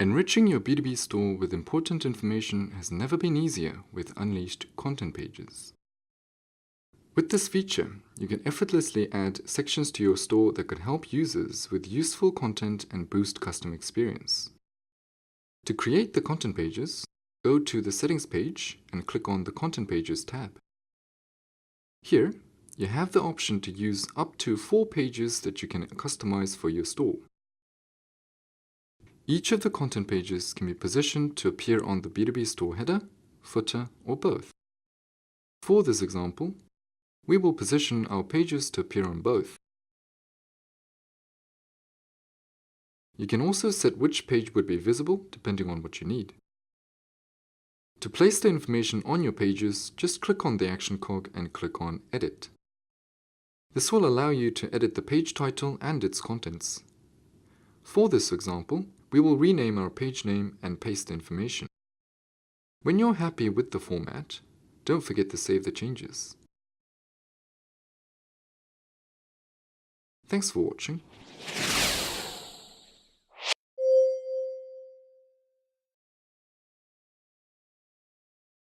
Enriching your B2B store with important information has never been easier with Unleashed content pages. With this feature, you can effortlessly add sections to your store that could help users with useful content and boost customer experience. To create the content pages, go to the Settings page and click on the Content Pages tab. Here, you have the option to use up to 4 pages that you can customize for your store. Each of the content pages can be positioned to appear on the B2B Store header, footer, or both. For this example, we will position our pages to appear on both. You can also set which page would be visible depending on what you need. To place the information on your pages, just click on the action cog and click on Edit. This will allow you to edit the page title and its contents. For this example, we will rename our page name and paste the information. When you're happy with the format, don't forget to save the changes. Thanks for watching.